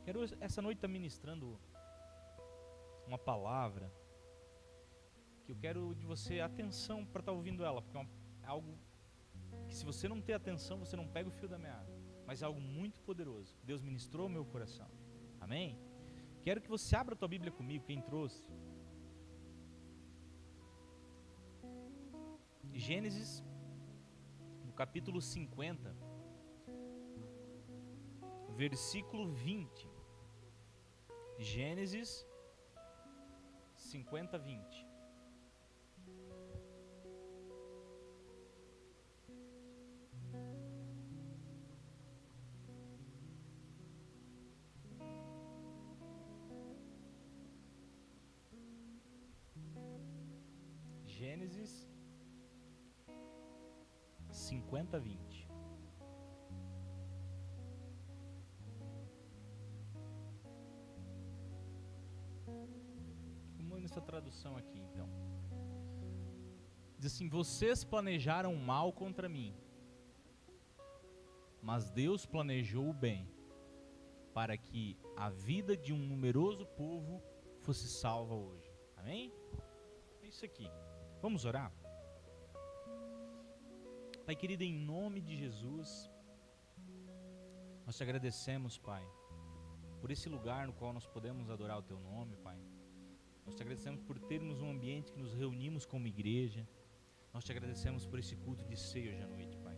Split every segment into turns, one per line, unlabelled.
Quero essa noite estar ministrando uma palavra que eu quero de você atenção para estar ouvindo ela, porque é algo que, se você não ter atenção, você não pega o fio da meada, mas é algo muito poderoso. Deus ministrou ao meu coração. Amém? Quero que você abra a tua Bíblia comigo, quem trouxe. Gênesis, no capítulo 50, versículo 20. Gênesis 50, 20. Gênesis 50, 20. Vamos nessa tradução aqui, então. Diz assim: vocês planejaram mal contra mim, mas Deus planejou o bem, para que a vida de um numeroso povo fosse salva hoje. Amém? É isso aqui. Vamos orar? Pai querido, em nome de Jesus, nós te agradecemos, Pai, por esse lugar no qual nós podemos adorar o Teu nome, Pai. Nós te agradecemos por termos um ambiente que nos reunimos como igreja. Nós te agradecemos por esse culto de ceia hoje à noite, Pai.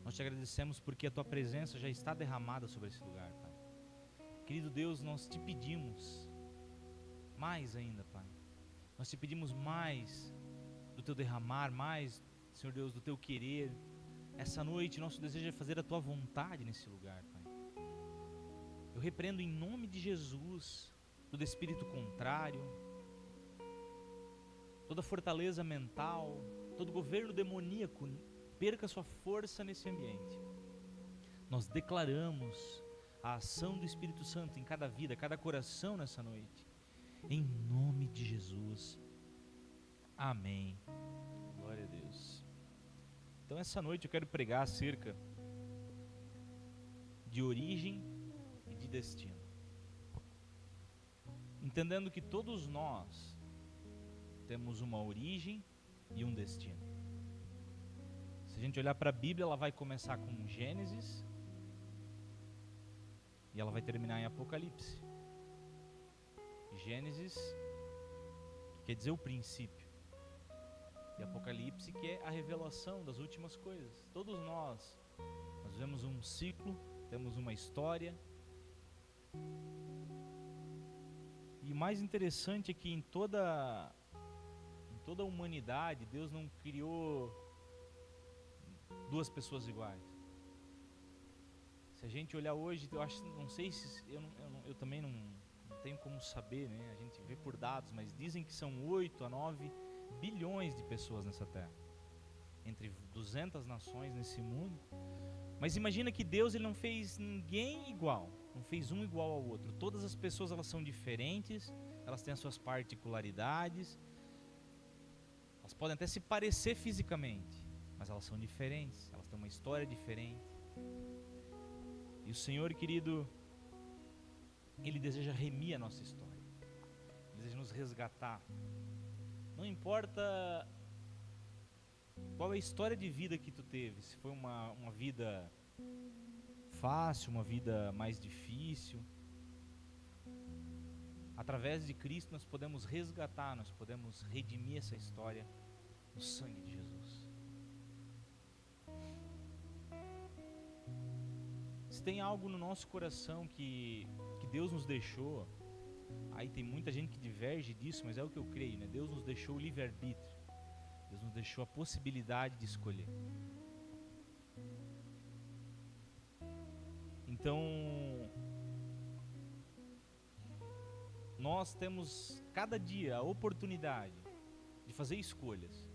Nós te agradecemos porque a Tua presença já está derramada sobre esse lugar, Pai. Querido Deus, nós te pedimos mais ainda, Pai. Nós te pedimos mais do Teu derramar, mais, Senhor Deus, do Teu querer. Essa noite nosso desejo é fazer a Tua vontade nesse lugar, Pai. Eu repreendo em nome de Jesus todo espírito contrário, toda fortaleza mental, todo governo demoníaco, perca sua força nesse ambiente. Nós declaramos a ação do Espírito Santo em cada vida, cada coração nessa noite, em nome de Jesus. Amém. Glória a Deus. Então essa noite eu quero pregar acerca de origem e de destino, entendendo que todos nós temos uma origem e um destino. Se a gente olhar para a Bíblia, ela vai começar com Gênesis e ela vai terminar em Apocalipse. Gênesis, que quer dizer o princípio, e Apocalipse, que é a revelação das últimas coisas. Todos nós vemos um ciclo, temos uma história. E o mais interessante é que em toda a humanidade, Deus não criou duas pessoas iguais. Se a gente olhar hoje, eu acho, não sei se eu também não tenho como saber, né? A gente vê por dados, mas dizem que são 8 a 9 bilhões de pessoas nessa terra, entre 200 nações nesse mundo. Mas imagina que Deus, ele não fez ninguém igual, não fez um igual ao outro. Todas as pessoas, elas são diferentes, elas têm as suas particularidades, elas podem até se parecer fisicamente, mas elas são diferentes, elas têm uma história diferente. E o Senhor, querido, Ele deseja remir a nossa história, Ele deseja nos resgatar. Não importa qual é a história de vida que tu teve, se foi uma vida fácil, uma vida mais difícil. Através de Cristo nós podemos resgatar, nós podemos redimir essa história no sangue de Jesus. Se tem algo no nosso coração que Deus nos deixou, aí tem muita gente que diverge disso, mas é o que eu creio, né? Deus nos deixou o livre-arbítrio. Deus nos deixou a possibilidade de escolher. Então, nós temos cada dia a oportunidade de fazer escolhas.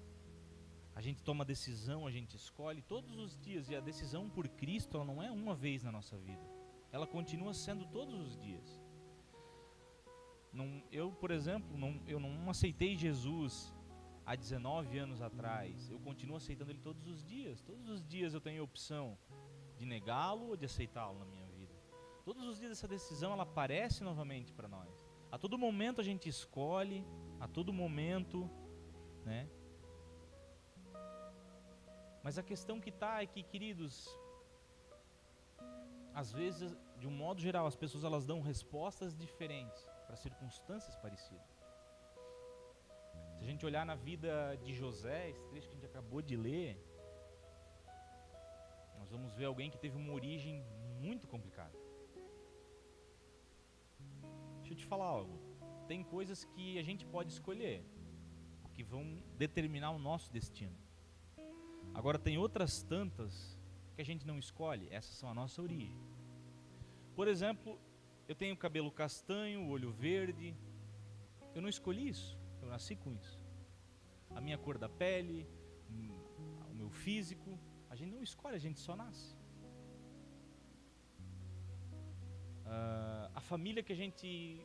A gente toma decisão, a gente escolhe todos os dias, e a decisão por Cristo, ela não é uma vez na nossa vida, ela continua sendo todos os dias. Eu, por exemplo, eu não aceitei Jesus há 19 anos atrás, eu continuo aceitando Ele todos os dias eu tenho a opção de negá-lo ou de aceitá-lo na minha vida. Todos os dias essa decisão ela aparece novamente para nós. A todo momento a gente escolhe, a todo momento, né? Mas a questão que está é que, queridos, às vezes, de um modo geral, as pessoas elas dão respostas diferentes para circunstâncias parecidas. Se a gente olhar na vida de José, esse trecho que a gente acabou de ler, nós vamos ver alguém que teve uma origem muito complicada. Deixa eu te falar algo. Tem coisas que a gente pode escolher, que vão determinar o nosso destino. Agora tem outras tantas que a gente não escolhe, essas são a nossa origem. Por exemplo, eu tenho cabelo castanho, olho verde, eu não escolhi isso, eu nasci com isso. A minha cor da pele, o meu físico, a gente não escolhe, a gente só nasce. A família que a gente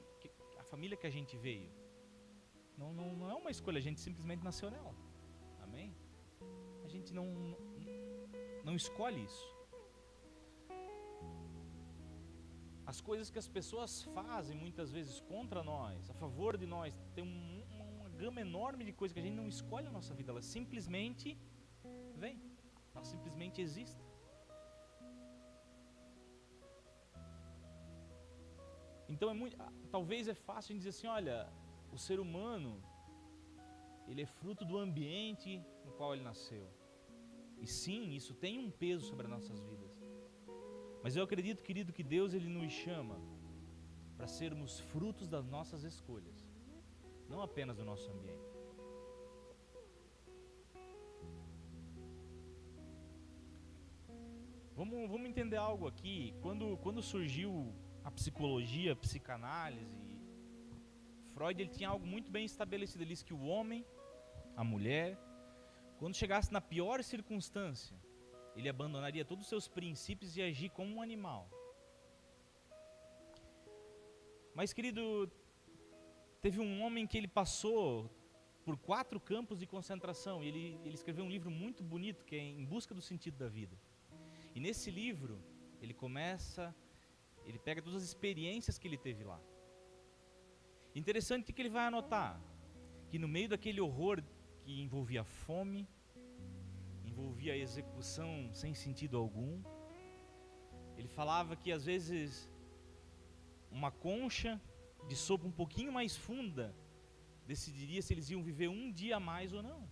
veio, não é uma escolha, a gente simplesmente nasceu nela. Amém? A gente não escolhe isso. As coisas que as pessoas fazem muitas vezes contra nós, a favor de nós, tem uma gama enorme de coisas que a gente não escolhe na nossa vida, elas simplesmente vêm, elas simplesmente existem. Então talvez é fácil dizer assim, olha, o ser humano, ele é fruto do ambiente no qual ele nasceu. E sim, isso tem um peso sobre as nossas vidas. Mas eu acredito, querido, que Deus ele nos chama para sermos frutos das nossas escolhas, não apenas do nosso ambiente. Vamos entender algo aqui. Quando surgiu a psicologia, a psicanálise, Freud ele tinha algo muito bem estabelecido. Ele disse que o homem, a mulher, quando chegasse na pior circunstância, ele abandonaria todos os seus princípios e agir como um animal. Mas, querido, teve um homem que ele passou por 4 campos de concentração e ele escreveu um livro muito bonito que é Em Busca do Sentido da Vida. E nesse livro, ele pega todas as experiências que ele teve lá. Interessante que ele vai anotar que no meio daquele horror que envolvia fome, envolvia execução sem sentido algum, ele falava que às vezes uma concha de sopa um pouquinho mais funda decidiria se eles iam viver um dia a mais ou não,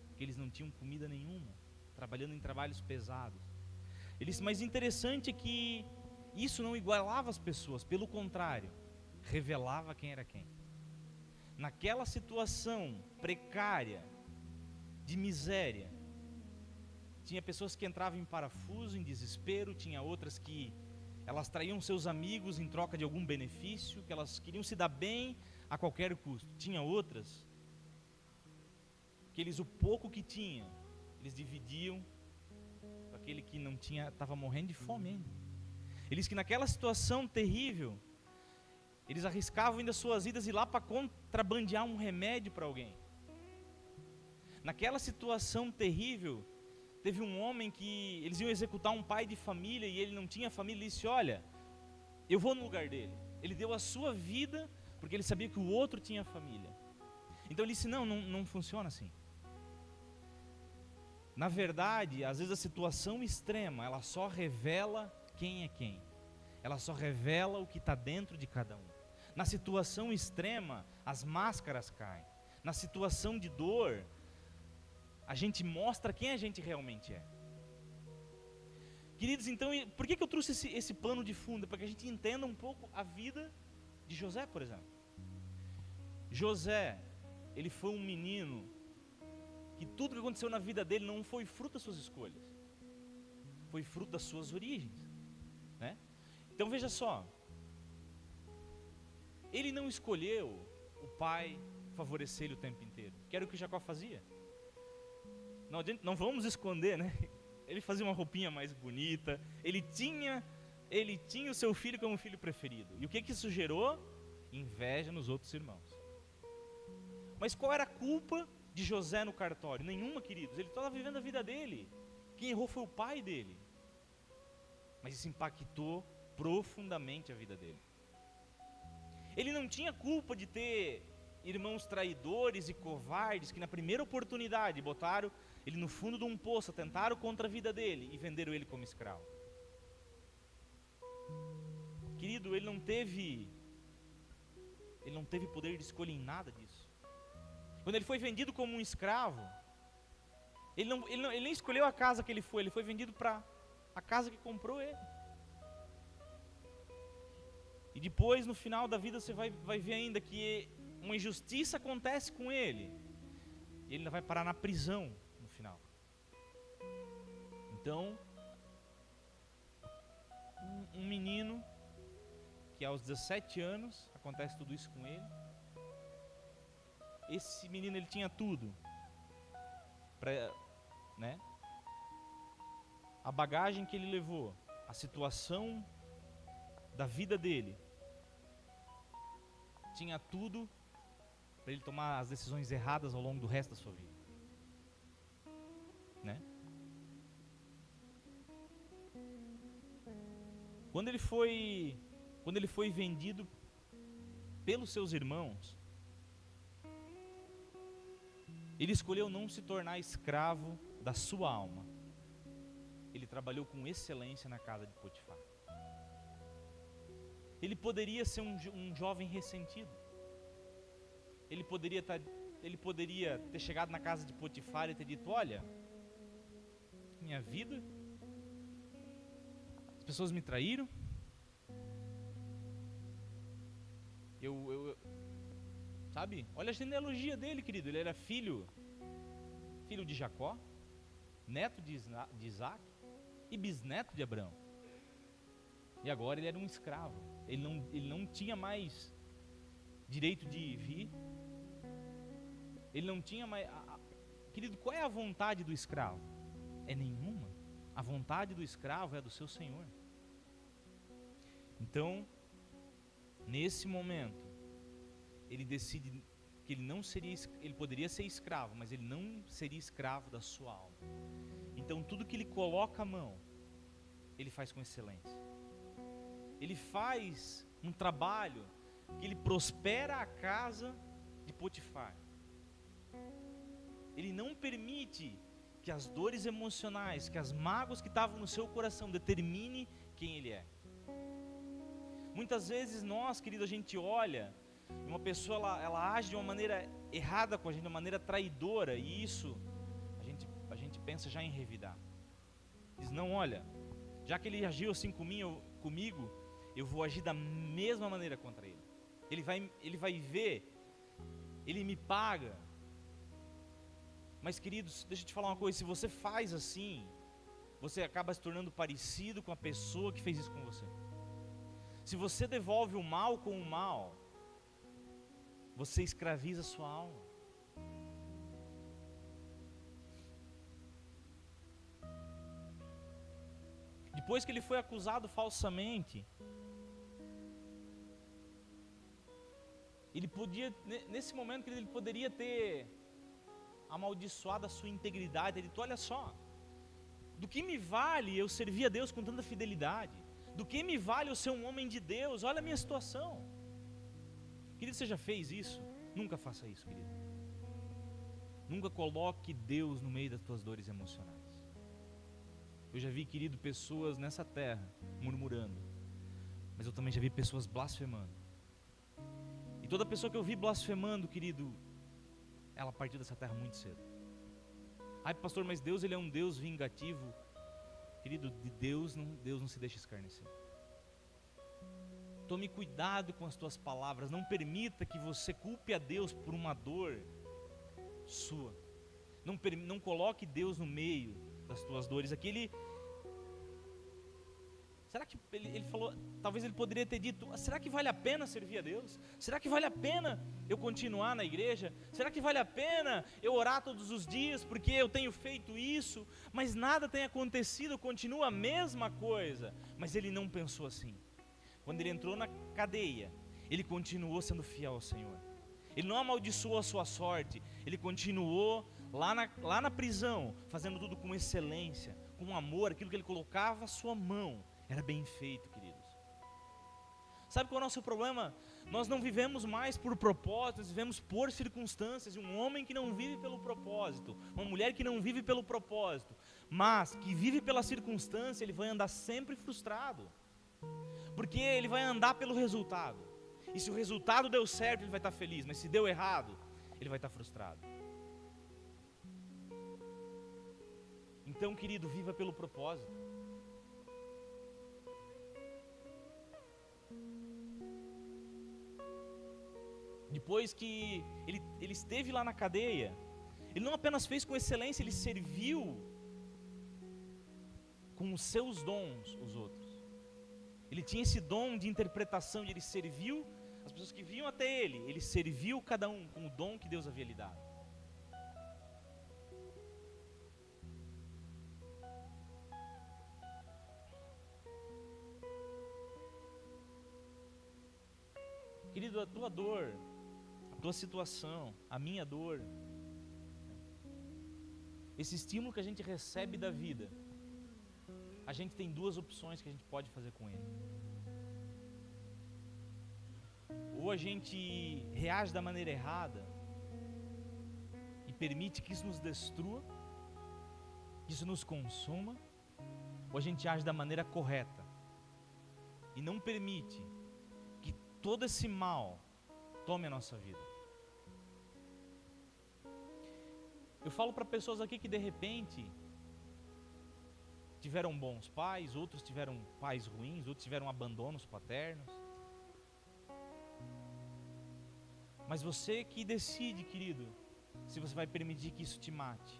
porque eles não tinham comida nenhuma, trabalhando em trabalhos pesados. Ele disse, mas interessante é que isso não igualava as pessoas, pelo contrário, revelava quem era quem. Naquela situação precária, de miséria, tinha pessoas que entravam em parafuso, em desespero, tinha outras que elas traíam seus amigos em troca de algum benefício, que elas queriam se dar bem a qualquer custo. Tinha outras que o pouco que tinham, eles dividiam com aquele que não tinha, estava morrendo de fome ainda. Eles que naquela situação terrível, eles arriscavam ainda suas vidas ir lá para contrabandear um remédio para alguém. Naquela situação terrível, teve um homem que eles iam executar um pai de família e ele não tinha família. Ele disse, olha, eu vou no lugar dele. Ele deu a sua vida porque ele sabia que o outro tinha família. Então ele disse, não funciona assim. Na verdade, às vezes a situação extrema, ela só revela quem é quem. Ela só revela o que está dentro de cada um. Na situação extrema, as máscaras caem. Na situação de dor, a gente mostra quem a gente realmente é. Queridos, então, por que eu trouxe esse plano de fundo? Para que a gente entenda um pouco a vida de José, por exemplo. José, ele foi um menino que tudo que aconteceu na vida dele não foi fruto das suas escolhas. Foi fruto das suas origens, né? Então veja só, ele não escolheu o pai favorecer ele o tempo inteiro, que era o que Jacó fazia. Não vamos esconder, né? Ele fazia uma roupinha mais bonita, ele tinha o seu filho como filho preferido. E o que isso gerou? Inveja nos outros irmãos. Mas qual era a culpa de José no cartório? Nenhuma, queridos, ele estava vivendo a vida dele. Quem errou foi o pai dele. Mas isso impactou profundamente a vida dele. Ele não tinha culpa de ter irmãos traidores e covardes que na primeira oportunidade botaram ele no fundo de um poço, atentaram contra a vida dele e venderam ele como escravo. Querido, ele não teve poder de escolha em nada disso. Quando ele foi vendido como um escravo, ele nem escolheu a casa que ele foi vendido para a casa que comprou ele. E depois, no final da vida, você vai ver ainda que uma injustiça acontece com ele. E ele ainda vai parar na prisão no final. Então, um menino que aos 17 anos, acontece tudo isso com ele. Esse menino, ele tinha tudo. A bagagem que ele levou, a situação da vida dele, tinha tudo para ele tomar as decisões erradas ao longo do resto da sua vida, né? Quando ele foi vendido pelos seus irmãos, ele escolheu não se tornar escravo da sua alma. Ele trabalhou com excelência na casa de Potifar. Ele poderia ser um jovem ressentido. Ele poderia ter chegado na casa de Potifar e ter dito: olha, minha vida, as pessoas me traíram, sabe? Olha a genealogia dele, querido. Ele era filho de Jacó, neto de Isaac e bisneto de Abraão. E agora ele era um escravo. Ele não tinha mais direito de vir. Ele não tinha mais... Querido, qual é a vontade do escravo? É nenhuma. A vontade do escravo é a do seu senhor. Então, nesse momento, ele decide que ele poderia ser escravo, mas ele não seria escravo da sua alma. Então, tudo que ele coloca a mão, ele faz com excelência. Ele faz um trabalho que ele prospera a casa de Potifar. Ele não permite que as dores emocionais, que as mágoas que estavam no seu coração determine quem ele é. Muitas vezes nós, querido, a gente olha, uma pessoa ela age de uma maneira errada com a gente, de uma maneira traidora, e isso a gente pensa já em revidar. Diz: não, olha, já que ele agiu assim comigo, eu vou agir da mesma maneira contra ele. Ele vai ver, ele me paga. Mas, queridos, deixa eu te falar uma coisa: se você faz assim, você acaba se tornando parecido com a pessoa que fez isso com você. Se você devolve o mal com o mal, você escraviza a sua alma. Depois que ele foi acusado falsamente, ele podia, nesse momento, ele poderia ter amaldiçoado a sua integridade. Ele disse: olha só, do que me vale eu servir a Deus com tanta fidelidade? Do que me vale eu ser um homem de Deus? Olha a minha situação. Querido, você já fez isso? Nunca faça isso, querido. Nunca coloque Deus no meio das tuas dores emocionais. Eu já vi, querido, pessoas nessa terra murmurando, mas eu também já vi pessoas blasfemando. E toda pessoa que eu vi blasfemando, querido, ela partiu dessa terra muito cedo. Ai, pastor, mas Deus, ele é um Deus vingativo. Querido, de Deus não se deixa escarnecer. Tome cuidado com as tuas palavras. Não permita que você culpe a Deus por uma dor sua. Não coloque Deus no meio das tuas dores. Aqui será que ele falou, talvez ele poderia ter dito: será que vale a pena servir a Deus? Será que vale a pena eu continuar na igreja? Será que vale a pena eu orar todos os dias porque eu tenho feito isso, mas nada tem acontecido, continua a mesma coisa? Mas ele não pensou assim. Quando ele entrou na cadeia, ele continuou sendo fiel ao Senhor. Ele não amaldiçoou a sua sorte, ele continuou lá na prisão, fazendo tudo com excelência, com amor. Aquilo que ele colocava a sua mão era bem feito, queridos. Sabe qual é o nosso problema? Nós não vivemos mais por propósito, nós vivemos por circunstâncias. E um homem que não vive pelo propósito, uma mulher que não vive pelo propósito, mas que vive pela circunstância, ele vai andar sempre frustrado. Porque ele vai andar pelo resultado. E se o resultado deu certo, ele vai estar feliz. Mas se deu errado, ele vai estar frustrado. Então, querido, viva pelo propósito. Depois que ele esteve lá na cadeia, ele não apenas fez com excelência, ele serviu com os seus dons os outros. Ele tinha esse dom de interpretação, e ele serviu as pessoas que vinham até ele serviu cada um com o dom que Deus havia lhe dado. Querido, a tua dor, a tua situação, a minha dor, esse estímulo que a gente recebe da vida, a gente tem duas opções que a gente pode fazer com ele. Ou a gente reage da maneira errada e permite que isso nos destrua, que isso nos consuma, ou a gente age da maneira correta e não permite que todo esse mal tome a nossa vida. Eu falo para pessoas aqui que de repente tiveram bons pais, outros tiveram pais ruins, outros tiveram abandonos paternos. Mas você que decide, querido, se você vai permitir que isso te mate,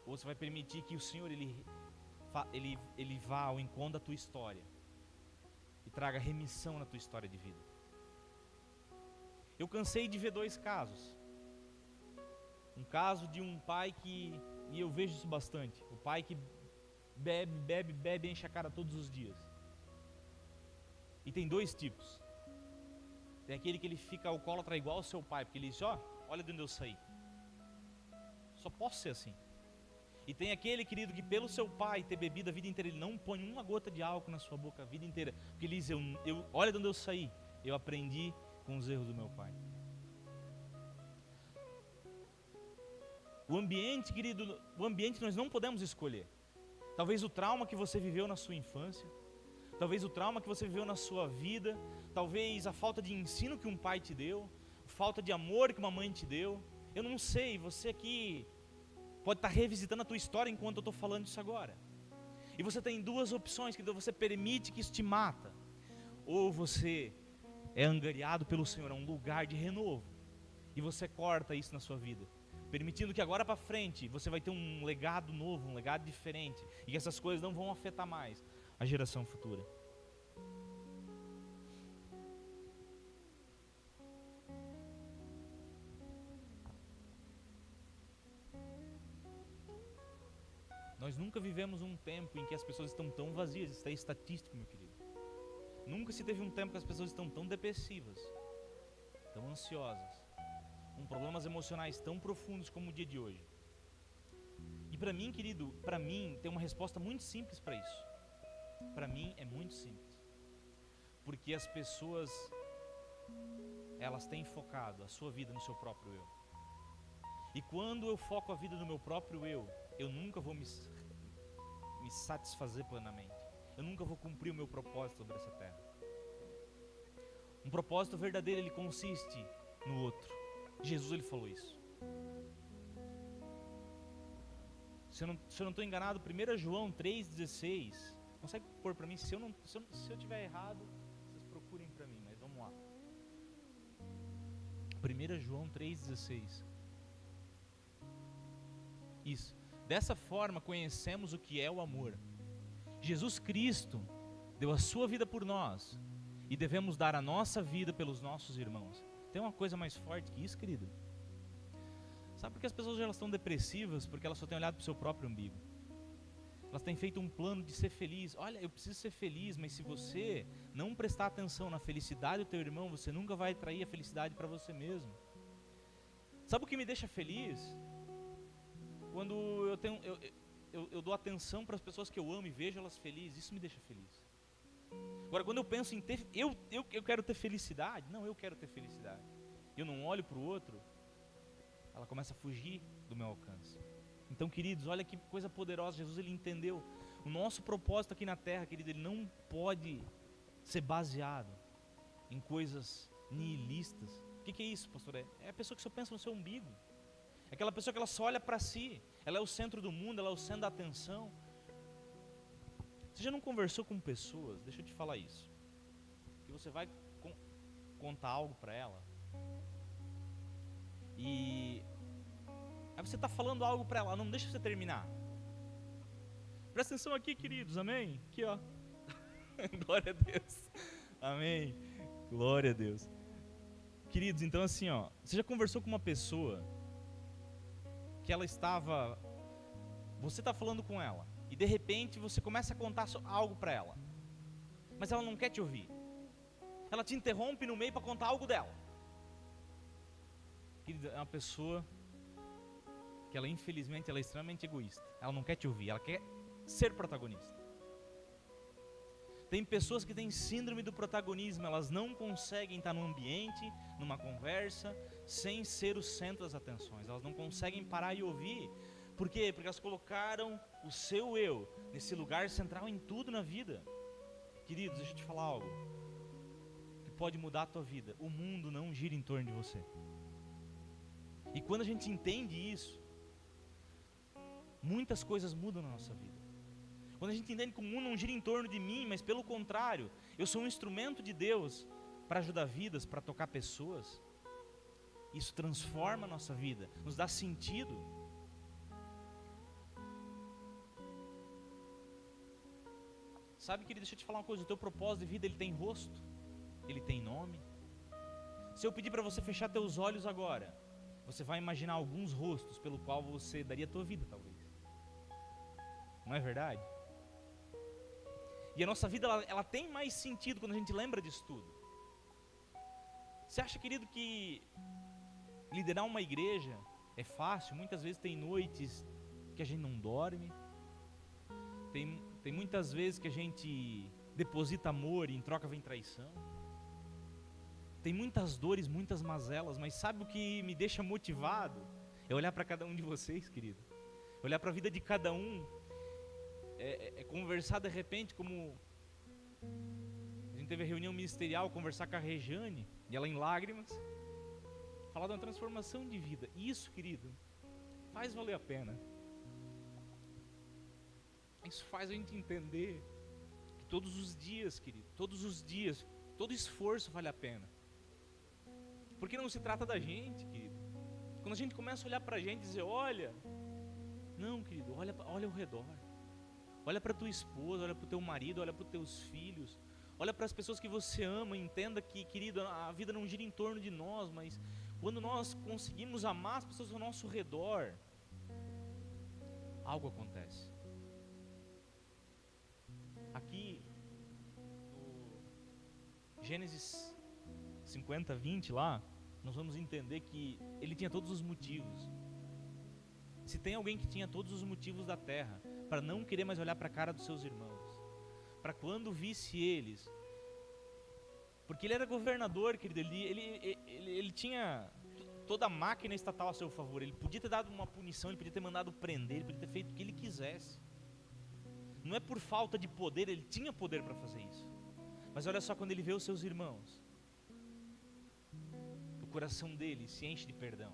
ou se vai permitir que o Senhor ele vá ao encontro da tua história e traga remissão na tua história de vida. Eu cansei de ver dois casos. Um caso de um pai e eu vejo isso bastante, o pai que bebe, enche a cara todos os dias. E tem dois tipos. Tem aquele que ele fica alcoólatra igual ao seu pai, porque ele diz, olha de onde eu saí. Só posso ser assim. E tem aquele, querido, que pelo seu pai ter bebido a vida inteira, ele não põe uma gota de álcool na sua boca a vida inteira, porque ele diz, olha de onde eu saí, eu aprendi com os erros do meu pai. O ambiente, querido, nós não podemos escolher. Talvez o trauma que você viveu na sua infância, talvez o trauma que você viveu na sua vida, talvez a falta de ensino que um pai te deu, falta de amor que uma mãe te deu. Eu não sei, você aqui pode estar revisitando a tua história enquanto eu estou falando isso agora. E você tem duas opções, que você permite que isso te mata, ou você é angariado pelo Senhor a um lugar de renovo, e você corta isso na sua vida, permitindo que agora para frente você vai ter um legado novo, um legado diferente, e que essas coisas não vão afetar mais a geração futura. Nós nunca vivemos um tempo em que as pessoas estão tão vazias, isso é estatístico, meu querido. Nunca se teve um tempo que as pessoas estão tão depressivas, tão ansiosas, com problemas emocionais tão profundos como o dia de hoje. E para mim, querido, tem uma resposta muito simples para isso. Para mim é muito simples. Porque as pessoas, elas têm focado a sua vida no seu próprio eu. E quando eu foco a vida no meu próprio eu nunca vou me satisfazer plenamente. Eu nunca vou cumprir o meu propósito sobre essa terra. Um propósito verdadeiro, ele consiste no outro. Jesus, ele falou isso. Se eu não estou enganado, 1 João 3,16. Consegue pôr para mim? Se eu tiver errado, vocês procurem para mim, mas vamos lá. 1 João 3,16. Isso. Dessa forma conhecemos o que é o amor. Jesus Cristo deu a sua vida por nós e devemos dar a nossa vida pelos nossos irmãos. Tem uma coisa mais forte que isso, querido? Sabe por que as pessoas elas estão depressivas? Porque elas só têm olhado para o seu próprio umbigo. Elas têm feito um plano de ser feliz. Olha, eu preciso ser feliz, mas se você não prestar atenção na felicidade do teu irmão, você nunca vai atrair a felicidade para você mesmo. Sabe o que me deixa feliz? Quando eu dou atenção para as pessoas que eu amo e vejo elas felizes, isso me deixa feliz. Agora, quando eu penso em ter, eu quero ter felicidade, não, eu quero ter felicidade, eu não olho para o outro, ela começa a fugir do meu alcance. Então, queridos, olha que coisa poderosa, Jesus, ele entendeu, o nosso propósito aqui na terra, querido, ele não pode ser baseado em coisas nihilistas. O que é isso, pastor? É a pessoa que só pensa no seu umbigo, é aquela pessoa que ela só olha para si, ela é o centro do mundo, ela é o centro da atenção. Você já não conversou com pessoas, deixa eu te falar isso, que você vai contar algo para ela, e aí você está falando algo para ela, não deixa você terminar. Presta atenção aqui, queridos, amém? Aqui, ó. Glória a Deus. Amém. Glória a Deus. Queridos, então assim, ó, você já conversou com uma pessoa que ela estava, você está falando com ela, e de repente você começa a contar algo para ela, mas ela não quer te ouvir, ela te interrompe no meio para contar algo dela. Querido, é uma pessoa que ela, infelizmente, ela é extremamente egoísta, ela não quer te ouvir, ela quer ser protagonista. Tem pessoas que têm síndrome do protagonismo, elas não conseguem estar num ambiente, numa conversa, sem ser o centro das atenções, elas não conseguem parar e ouvir. Por quê? Porque elas colocaram o seu eu nesse lugar central em tudo na vida. Queridos, deixa eu te falar algo que pode mudar a tua vida. O mundo não gira em torno de você. E quando a gente entende isso, muitas coisas mudam na nossa vida. Quando a gente entende que o mundo não gira em torno de mim, mas pelo contrário, eu sou um instrumento de Deus para ajudar vidas, para tocar pessoas, isso transforma a nossa vida, nos dá sentido. Sabe, querido, deixa eu te falar uma coisa, o teu propósito de vida, ele tem rosto, ele tem nome. Se eu pedir para você fechar teus olhos agora, você vai imaginar alguns rostos pelo qual você daria a tua vida, talvez. Não é verdade? E a nossa vida, ela tem mais sentido quando a gente lembra disso tudo. Você acha, querido, que liderar uma igreja é fácil? Muitas vezes tem noites que a gente não dorme. Tem muitas vezes que a gente deposita amor e em troca vem traição. Tem muitas dores, muitas mazelas, mas sabe o que me deixa motivado? É olhar para cada um de vocês, querido. Olhar para a vida de cada um. É conversar de repente, como a gente teve a reunião ministerial, conversar com a Rejane, e ela em lágrimas, falar de uma transformação de vida. Isso, querido, faz valer a pena. Isso faz a gente entender que todos os dias, querido, todos os dias, todo esforço vale a pena. Porque não se trata da gente, querido. Quando a gente começa a olhar pra gente e dizer, olha, não, querido, olha ao redor. Olha para tua esposa, olha para o teu marido, olha para os teus filhos, olha para as pessoas que você ama, entenda que, querido, a vida não gira em torno de nós, mas quando nós conseguimos amar as pessoas ao nosso redor, algo acontece. Aqui, no Gênesis 50, 20 lá, nós vamos entender que ele tinha todos os motivos. Se tem alguém que tinha todos os motivos da terra para não querer mais olhar para a cara dos seus irmãos, para quando visse eles, porque ele era governador, querido, ele tinha toda a máquina estatal a seu favor, ele podia ter dado uma punição, ele podia ter mandado prender, ele podia ter feito o que ele quisesse. Não é por falta de poder, ele tinha poder para fazer isso. Mas olha só, quando ele vê os seus irmãos, o coração dele se enche de perdão.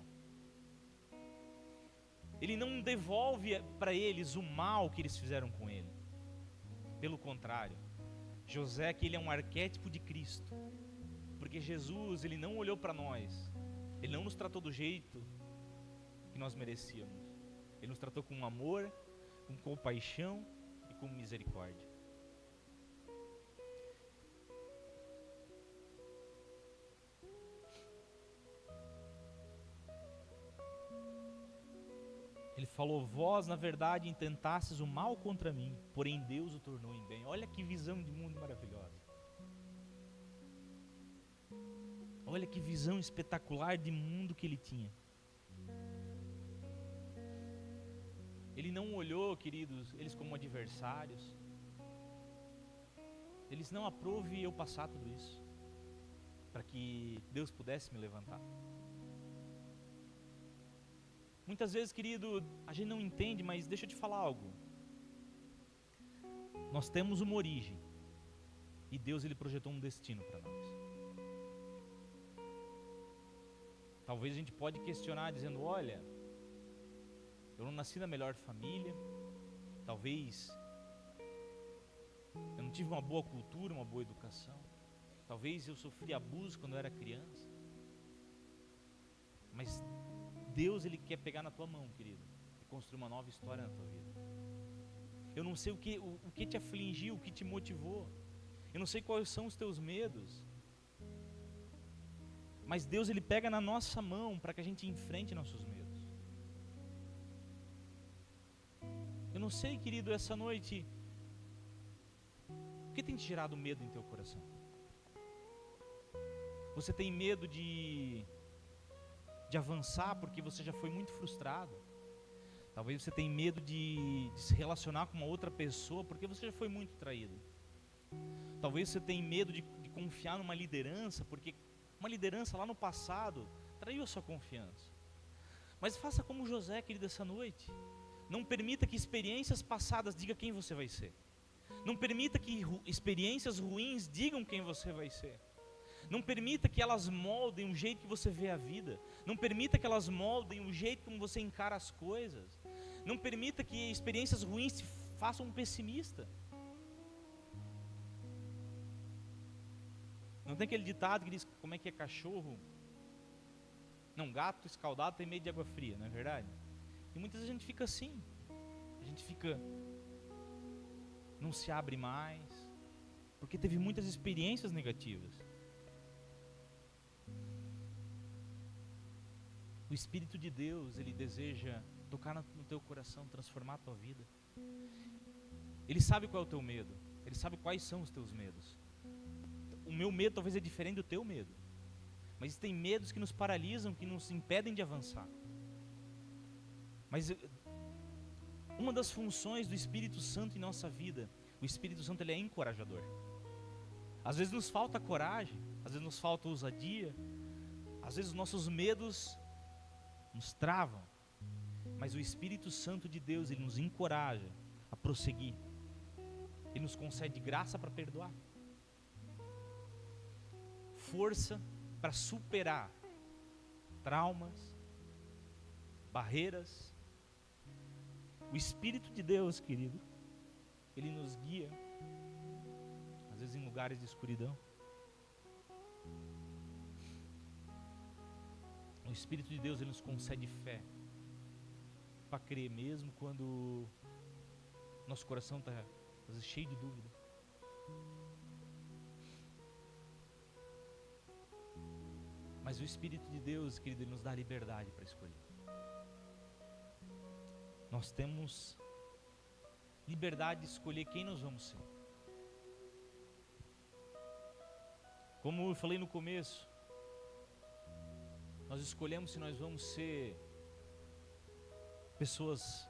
Ele não devolve para eles o mal que eles fizeram com ele. Pelo contrário, José, que ele é um arquétipo de Cristo. Porque Jesus, ele não olhou para nós, ele não nos tratou do jeito que nós merecíamos. Ele nos tratou com amor, com compaixão e com misericórdia. Ele falou, vós na verdade intentastes o mal contra mim, porém Deus o tornou em bem. Olha que visão de mundo maravilhosa. Olha que visão espetacular de mundo que ele tinha. Ele não olhou, queridos, eles como adversários. Ele disse: não, aprove eu passar tudo isso, para que Deus pudesse me levantar. Muitas vezes, querido, a gente não entende, mas deixa eu te falar algo. Nós temos uma origem, e Deus, Ele projetou um destino para nós. Talvez a gente pode questionar dizendo: olha, eu não nasci na melhor família, talvez eu não tive uma boa cultura, uma boa educação, talvez eu sofri abuso quando eu era criança, mas Deus, Ele quer pegar na tua mão, querido, e construir uma nova história na tua vida. Eu não sei o que te afligiu, o que te motivou, eu não sei quais são os teus medos, mas Deus, Ele pega na nossa mão para que a gente enfrente nossos medos. Eu não sei, querido, essa noite, o que tem te gerado medo em teu coração? Você tem medo de avançar porque você já foi muito frustrado? Talvez você tenha medo de se relacionar com uma outra pessoa porque você já foi muito traído. Talvez você tenha medo de confiar numa liderança porque uma liderança lá no passado traiu a sua confiança. Mas faça como José, querido, essa noite. Não permita que experiências passadas digam quem você vai ser. Não permita que experiências ruins digam quem você vai ser. Não permita que elas moldem o jeito que você vê a vida. Não permita que elas moldem o jeito como você encara as coisas. Não permita que experiências ruins te façam um pessimista. Não tem aquele ditado que diz como é que é cachorro? Não, gato escaldado tem medo de água fria, não é verdade? E muitas vezes a gente fica assim. A gente fica, não se abre mais, porque teve muitas experiências negativas. O Espírito de Deus, Ele deseja tocar no teu coração, transformar a tua vida. Ele sabe qual é o teu medo, Ele sabe quais são os teus medos. O meu medo talvez é diferente do teu medo, mas tem medos que nos paralisam, que nos impedem de avançar. Mas uma das funções do Espírito Santo em nossa vida, o Espírito Santo, ele é encorajador. Às vezes nos falta coragem, às vezes nos falta ousadia, às vezes os nossos medos nos travam, mas o Espírito Santo de Deus, ele nos encoraja a prosseguir. Ele nos concede graça para perdoar, força para superar traumas, barreiras. O Espírito de Deus, querido, ele nos guia, às vezes em lugares de escuridão. O Espírito de Deus, ele nos concede fé para crer mesmo quando nosso coração está às vezes cheio de dúvida. Mas o Espírito de Deus, querido, ele nos dá liberdade para escolher. Nós temos liberdade de escolher quem nós vamos ser. Como eu falei no começo, nós escolhemos se nós vamos ser pessoas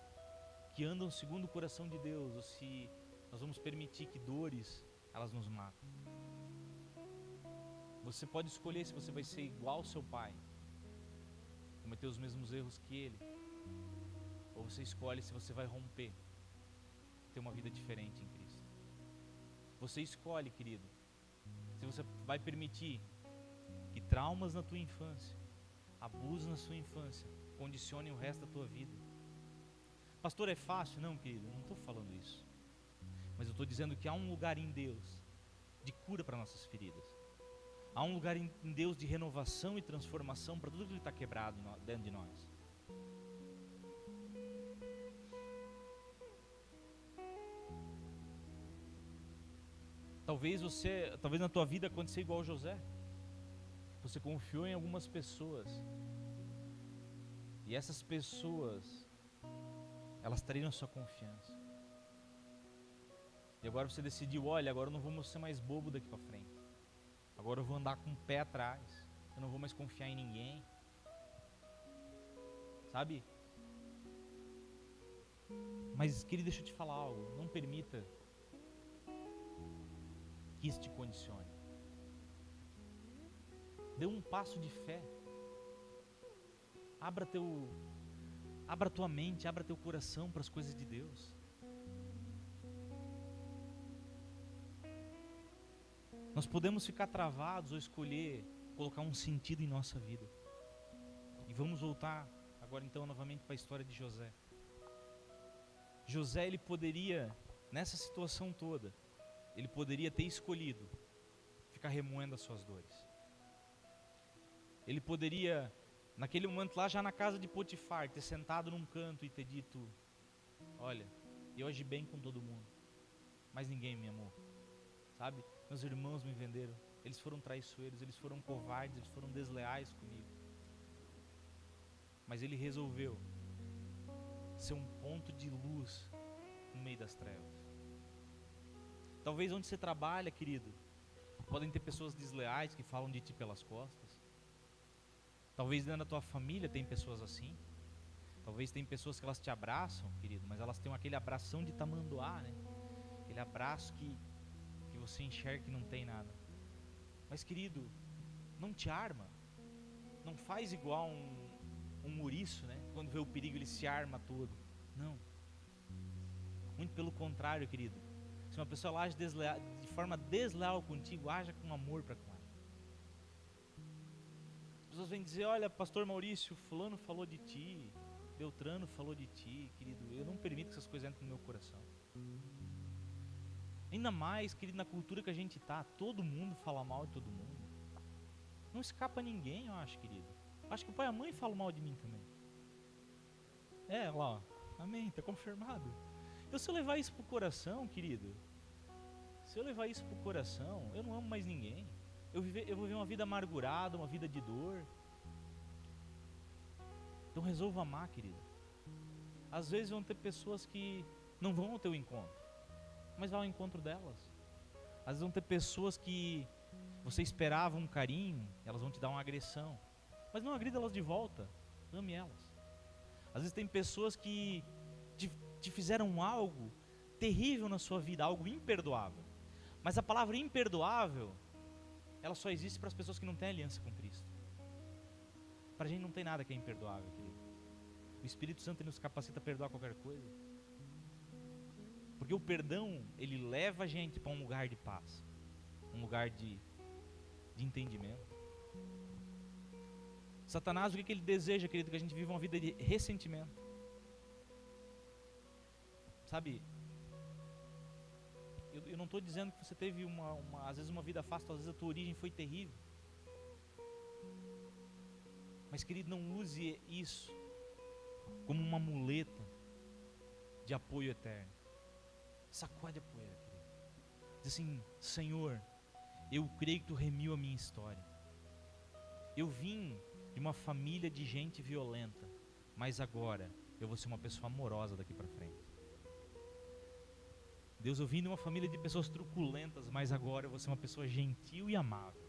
que andam segundo o coração de Deus, ou se nós vamos permitir que dores, elas nos matem. Você pode escolher se você vai ser igual ao seu pai, cometer os mesmos erros que ele, ou você escolhe se você vai romper, ter uma vida diferente em Cristo. Você escolhe, querido, se você vai permitir que traumas na tua infância, abusos na sua infância, condicionem o resto da tua vida. Pastor, é fácil? Não, querido, eu não estou falando isso. Mas eu estou dizendo que há um lugar em Deus de cura para nossas feridas. Há um lugar em Deus de renovação e transformação para tudo que está quebrado dentro de nós. Talvez na tua vida aconteceu igual José. Você confiou em algumas pessoas, e essas pessoas, elas traíram a sua confiança. E agora você decidiu: olha, agora eu não vou ser mais bobo daqui para frente. Agora eu vou andar com o pé atrás. Eu não vou mais confiar em ninguém. Sabe? Mas, querido, deixa eu te falar algo. Não permita que isso te condicione. Dê um passo de fé. Abra tua mente, abra teu coração para as coisas de Deus. Nós podemos ficar travados ou escolher colocar um sentido em nossa vida. E vamos voltar agora então novamente para a história de José. José, ele poderia, nessa situação toda, ele poderia ter escolhido ficar remoendo as suas dores. Ele poderia, naquele momento lá já na casa de Potifar, ter sentado num canto e ter dito: olha, eu agi bem com todo mundo, mas ninguém me amou, sabe? Meus irmãos me venderam, eles foram traiçoeiros, eles foram covardes, eles foram desleais comigo. Mas ele resolveu ser um ponto de luz no meio das trevas. Talvez onde você trabalha, querido, podem ter pessoas desleais que falam de ti pelas costas. Talvez dentro da tua família tem pessoas assim. Talvez tem pessoas que elas te abraçam, querido, mas elas têm aquele abração de tamanduá, né? Aquele abraço que você enxerga que não tem nada. Mas, querido, não te arma. Não faz igual um ouriço, né? Quando vê o perigo ele se arma todo. Não. Muito pelo contrário, querido. Se uma pessoa age de forma desleal contigo, haja com amor para com ela. As pessoas vêm dizer: olha, pastor Maurício, fulano falou de ti, Beltrano falou de ti. Querido, eu não permito que essas coisas entrem no meu coração. Ainda mais, querido, na cultura que a gente está, todo mundo fala mal de todo mundo. Não escapa ninguém, eu acho, querido. Acho que o pai e a mãe falam mal de mim também. Lá, ó. Amém, está confirmado. Então, se eu levar isso pro coração, querido, eu não amo mais ninguém. Eu vou viver uma vida amargurada, uma vida de dor. Então resolva amar, querido. Às vezes vão ter pessoas que não vão ao teu encontro, mas vá ao encontro delas. Às vezes vão ter pessoas que você esperava um carinho, elas vão te dar uma agressão, mas não agrida elas de volta, ame elas. Às vezes tem pessoas que te fizeram algo terrível na sua vida, algo imperdoável, mas a palavra imperdoável, ela só existe para as pessoas que não têm aliança com Cristo. Para a gente não tem nada que é imperdoável, querido. O Espírito Santo nos capacita a perdoar qualquer coisa. Porque o perdão, ele leva a gente para um lugar de paz, um lugar de entendimento. Satanás, o que ele deseja, querido? Que a gente viva uma vida de ressentimento. Sabe, eu não estou dizendo que você teve às vezes uma vida fácil, às vezes a tua origem foi terrível. Mas, querido, não use isso como uma muleta de apoio eterno. Sacode a poeira, querido. Diz assim: Senhor, eu creio que tu remiu a minha história. Eu vim de uma família de gente violenta, mas agora eu vou ser uma pessoa amorosa daqui para frente. Deus, eu vim de uma família de pessoas truculentas, mas agora eu vou ser uma pessoa gentil e amável.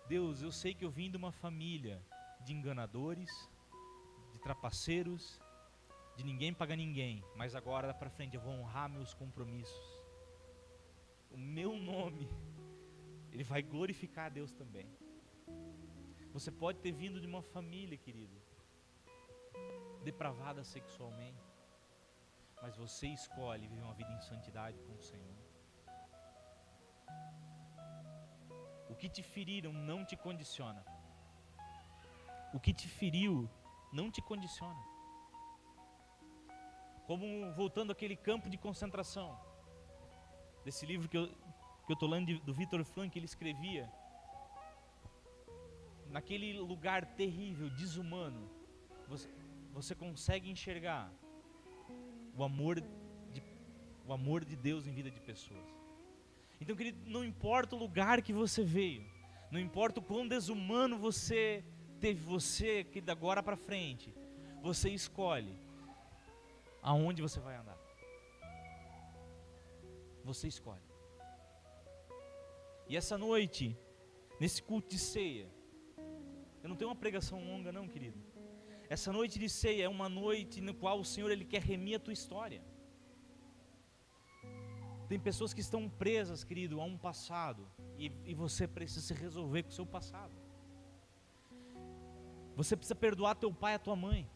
Deus, eu sei que eu vim de uma família de enganadores, de trapaceiros, de ninguém paga ninguém, mas agora para frente eu vou honrar meus compromissos. O meu nome, ele vai glorificar a Deus também. Você pode ter vindo de uma família, querido, depravada sexualmente, mas você escolhe viver uma vida em santidade com o Senhor. O que te feriram não te condiciona. O que te feriu não te condiciona. Como voltando àquele campo de concentração, desse livro que eu estou lendo do Victor Frankl, ele escrevia: naquele lugar terrível, desumano, você consegue enxergar o amor de Deus em vida de pessoas. Então, querido, não importa o lugar que você veio, não importa o quão desumano você teve, você que da agora para frente, você escolhe aonde você vai andar. Você escolhe. E essa noite, nesse culto de ceia, eu não tenho uma pregação longa não, querido. Essa noite de ceia é uma noite no qual o Senhor, Ele quer remir a tua história. Tem pessoas que estão presas, querido, a um passado, e você precisa se resolver com o seu passado. Você precisa perdoar teu pai e a tua mãe.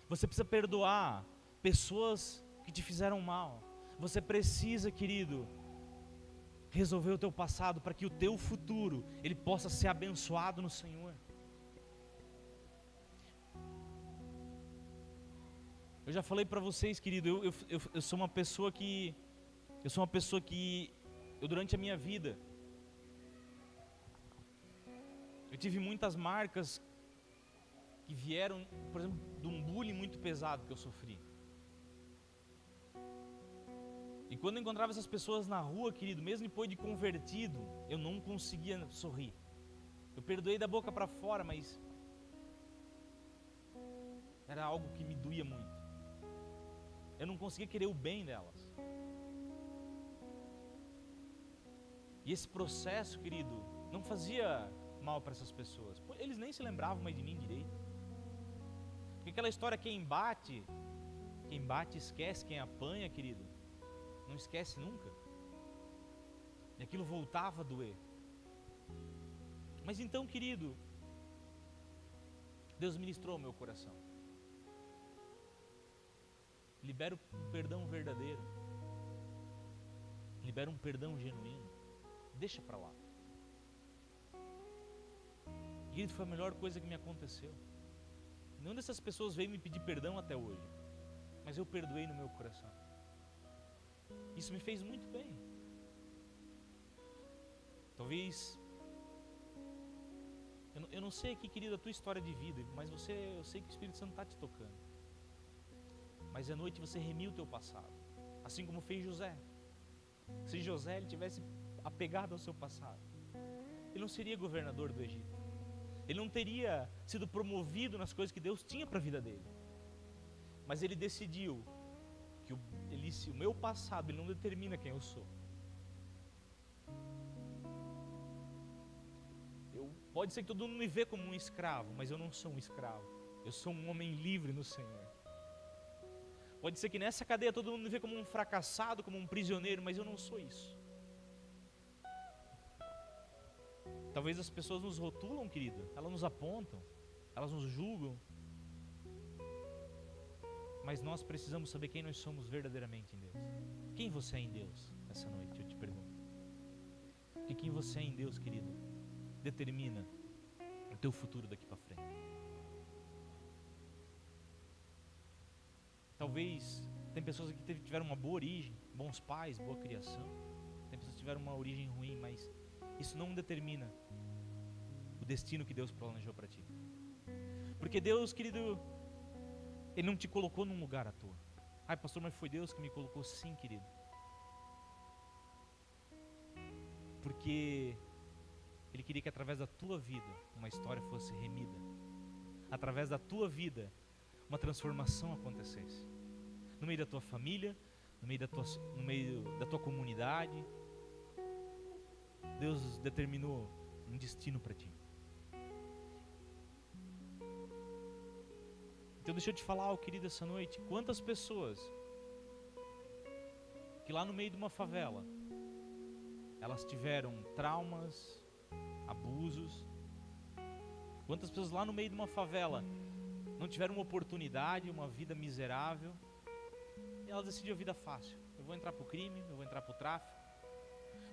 Você precisa perdoar pessoas que te fizeram mal. Você precisa, querido, resolver o teu passado para que o teu futuro ele possa ser abençoado no Senhor. Eu já falei para vocês, querido, eu sou uma pessoa que eu durante a minha vida eu tive muitas marcas que vieram, por exemplo, de um bullying muito pesado que eu sofri. E quando eu encontrava essas pessoas na rua, querido, mesmo depois de convertido, eu não conseguia sorrir. Eu perdoei da boca para fora, mas era algo que me doía muito. Eu não conseguia querer o bem delas. E esse processo, querido, não fazia mal para essas pessoas. Eles nem se lembravam mais de mim direito. Porque aquela história, quem bate esquece, quem apanha, querido, não esquece nunca. E aquilo voltava a doer. Mas então, querido, Deus ministrou o meu coração. Libera um perdão verdadeiro. Libera um perdão genuíno. Deixa pra lá. Querido, foi a melhor coisa que me aconteceu. Nenhuma dessas pessoas veio me pedir perdão até hoje, mas eu perdoei no meu coração. Isso me fez muito bem. Talvez eu não sei aqui, querido, a tua história de vida, mas eu sei que o Espírito Santo está te tocando. Mas à noite você remiu o teu passado, assim como fez José. Se José ele tivesse apegado ao seu passado, ele não seria governador do Egito. Ele não teria sido promovido nas coisas que Deus tinha para a vida dele. Mas ele decidiu que o meu passado ele não determina quem eu sou. Pode ser que todo mundo me vê como um escravo, mas eu não sou um escravo. Eu sou um homem livre no Senhor. Pode ser que nessa cadeia todo mundo me vê como um fracassado, como um prisioneiro, mas eu não sou isso. Talvez as pessoas nos rotulam, querida, elas nos apontam, elas nos julgam. Mas nós precisamos saber quem nós somos verdadeiramente em Deus. Quem você é em Deus essa noite, eu te pergunto. Porque quem você é em Deus, querido, determina o teu futuro daqui para frente. Talvez tem pessoas aqui que tiveram uma boa origem, bons pais, boa criação. Tem pessoas que tiveram uma origem ruim, mas isso não determina o destino que Deus planejou para ti. Porque Deus, querido, Ele não te colocou num lugar à toa. Ai, pastor, mas foi Deus que me colocou? Sim, querido. Porque Ele queria que através da tua vida uma história fosse remida. Através da tua vida uma transformação acontecesse. No meio da tua família, no meio da tua comunidade. Deus determinou um destino para ti. Então deixa eu te falar, querido, essa noite, quantas pessoas que lá no meio de uma favela, elas tiveram traumas, abusos. Quantas pessoas lá no meio de uma favela não tiveram uma oportunidade, uma vida miserável, e elas decidiram a vida fácil. Eu vou entrar para o crime, eu vou entrar para o tráfico.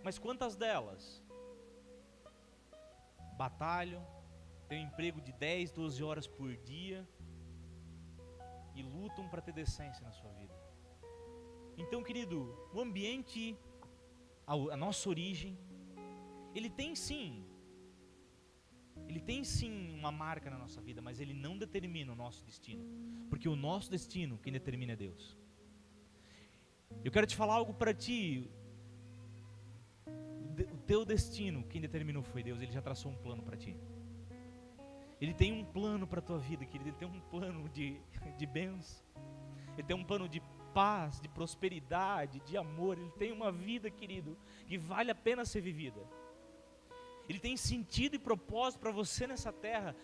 Mas quantas delas batalham, têm um emprego de 10, 12 horas por dia e lutam para ter decência na sua vida? Então, querido, o ambiente, a nossa origem, ele tem sim uma marca na nossa vida, mas ele não determina o nosso destino, porque o nosso destino, quem determina é Deus. Eu quero te falar algo para ti. O teu destino, quem determinou foi Deus. Ele já traçou um plano para ti. Ele tem um plano para a tua vida, querido. Ele tem um plano de bênção. Ele tem um plano de paz, de prosperidade, de amor. Ele tem uma vida, querido, que vale a pena ser vivida. Ele tem sentido e propósito para você nessa terra.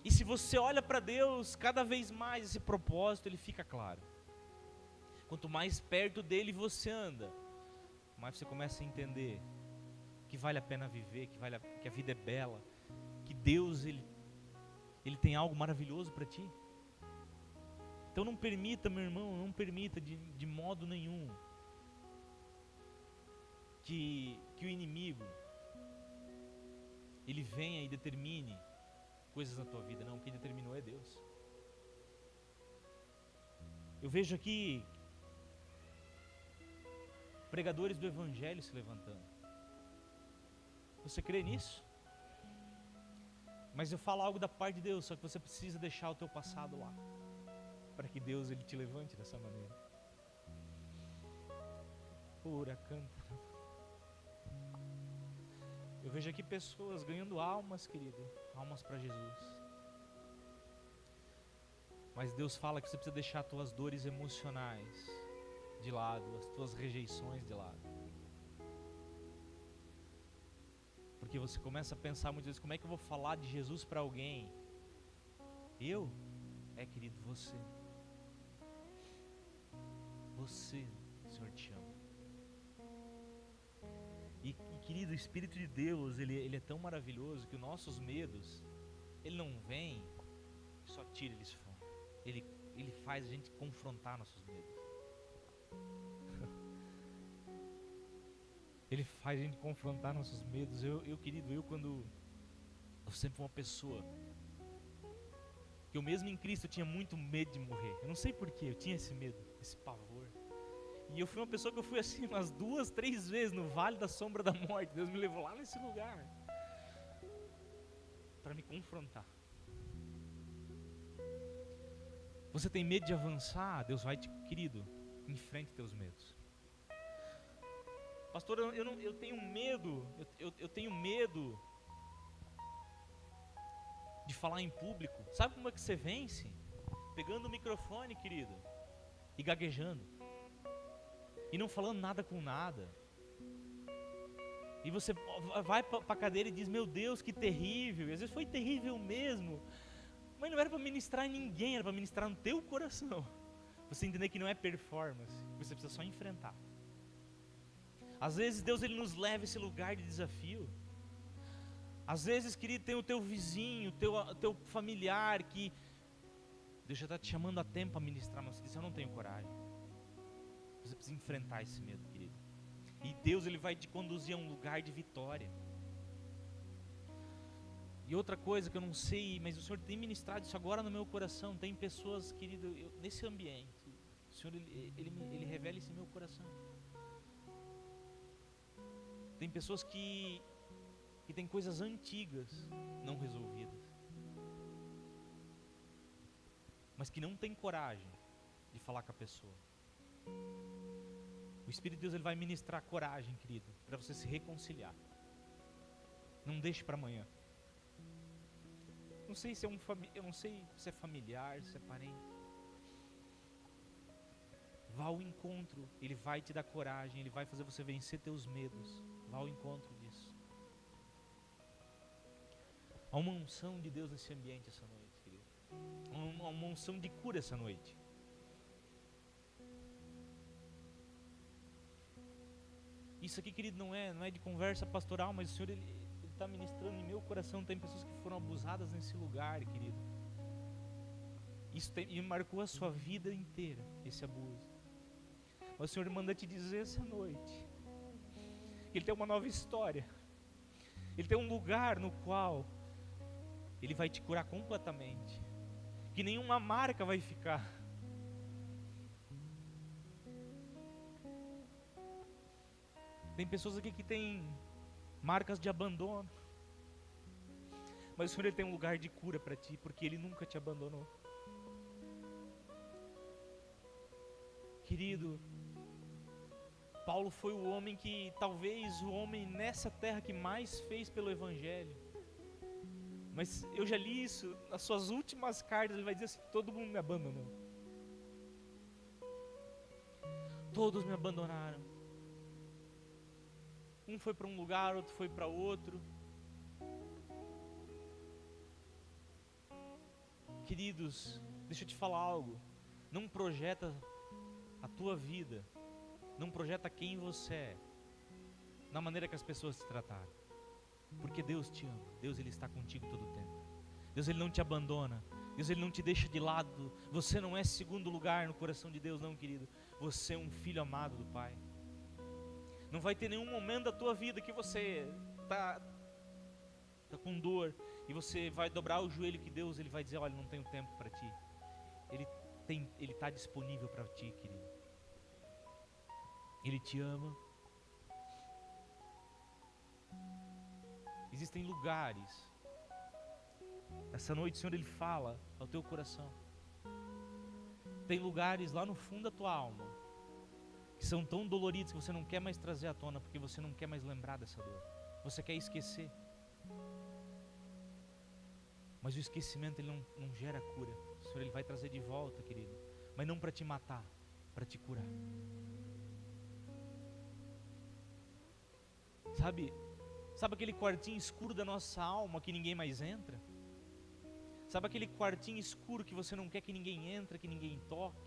E se você olha para Deus, cada vez mais esse propósito ele fica claro. Quanto mais perto dele você anda, mais você começa a entender que vale a pena viver, que a vida é bela, que Deus ele tem algo maravilhoso para ti. Então não permita, meu irmão, não permita de modo nenhum que o inimigo ele venha e determine coisas na tua vida. Não, quem determinou é Deus. Eu vejo aqui pregadores do evangelho se levantando. Você crê nisso? Mas eu falo algo da parte de Deus, só que você precisa deixar o teu passado lá, para que Deus ele te levante dessa maneira. Pura canta. Eu vejo aqui pessoas ganhando almas, querido, almas para Jesus. Mas Deus fala que você precisa deixar as tuas dores emocionais de lado, as tuas rejeições de lado. Porque você começa a pensar muitas vezes, como é que eu vou falar de Jesus para alguém? Eu? Querido, você. Você, o Senhor te ama. E querido, o Espírito de Deus, ele é tão maravilhoso que os nossos medos, ele não vem e só tira eles fora. Ele faz a gente confrontar nossos medos. Ele faz a gente confrontar nossos medos. Querido, eu sempre fui uma pessoa que eu mesmo em Cristo eu tinha muito medo de morrer. Eu não sei porquê, eu tinha esse medo, esse pavor. E eu fui uma pessoa que eu fui assim umas 2, 3 vezes no vale da sombra da morte. Deus me levou lá nesse lugar para me confrontar. Você tem medo de avançar? Deus vai te, querido, enfrente teus medos. Pastor, eu tenho medo, eu tenho medo de falar em público. Sabe como é que você vence? Pegando o microfone, querido, e gaguejando. E não falando nada com nada. E você vai para a cadeira e diz, meu Deus, que terrível. E às vezes foi terrível mesmo. Mas não era para ministrar em ninguém, era para ministrar no teu coração. Você entender que não é performance, você precisa só enfrentar. Às vezes Deus ele nos leva a esse lugar de desafio. Às vezes, querido, tem o teu vizinho, o teu familiar que Deus já está te chamando há tempo para ministrar, mas você diz, eu não tenho coragem. Você precisa enfrentar esse medo, querido. E Deus ele vai te conduzir a um lugar de vitória. E outra coisa que eu não sei, mas o Senhor tem ministrado isso agora no meu coração. Tem pessoas, querido, nesse ambiente, o Senhor ele revela isso em meu coração. Tem pessoas que tem coisas antigas não resolvidas, mas que não tem coragem de falar com a pessoa. O Espírito de Deus ele vai ministrar coragem, querido, para você se reconciliar. Não deixe para amanhã. Não sei se eu não sei se é familiar, se é parente. Vá ao encontro, ele vai te dar coragem, ele vai fazer você vencer teus medos. Vá ao encontro disso. Há uma unção de Deus nesse ambiente essa noite, querido. Há uma unção de cura essa noite. Isso aqui, querido, não é de conversa pastoral, mas o Senhor ele está ministrando em meu coração. Tem pessoas que foram abusadas nesse lugar, querido. Isso marcou a sua vida inteira, esse abuso. Mas o Senhor manda te dizer essa noite que Ele tem uma nova história. Ele tem um lugar no qual Ele vai te curar completamente, que nenhuma marca vai ficar. Tem pessoas aqui que têm marcas de abandono, mas o Senhor ele tem um lugar de cura para ti, porque Ele nunca te abandonou. Querido, Paulo foi o homem que, talvez o homem nessa terra que mais fez pelo Evangelho. Mas eu já li isso, nas suas últimas cartas, ele vai dizer assim, todo mundo me abandonou. Todos me abandonaram. Um foi para um lugar, outro foi para outro. Queridos, deixa eu te falar algo. Não projeta a tua vida não projeta quem você é, na maneira que as pessoas te trataram. Porque Deus te ama, Deus ele está contigo todo o tempo. Deus ele não te abandona, Deus ele não te deixa de lado. Você não é segundo lugar no coração de Deus, não, querido. Você é um filho amado do Pai. Não vai ter nenhum momento da tua vida que você tá com dor e você vai dobrar o joelho, que Deus ele vai dizer: olha, não tenho tempo para ti. Ele está disponível para ti, querido. Ele te ama. Existem lugares. Essa noite o Senhor ele fala ao teu coração. Tem lugares lá no fundo da tua alma que são tão doloridos que você não quer mais trazer à tona, porque você não quer mais lembrar dessa dor. Você quer esquecer. Mas o esquecimento ele não gera cura. O Senhor ele vai trazer de volta, querido. Mas não para te matar, para te curar. Sabe aquele quartinho escuro da nossa alma que ninguém mais entra? Sabe aquele quartinho escuro que você não quer que ninguém entre, que ninguém toque?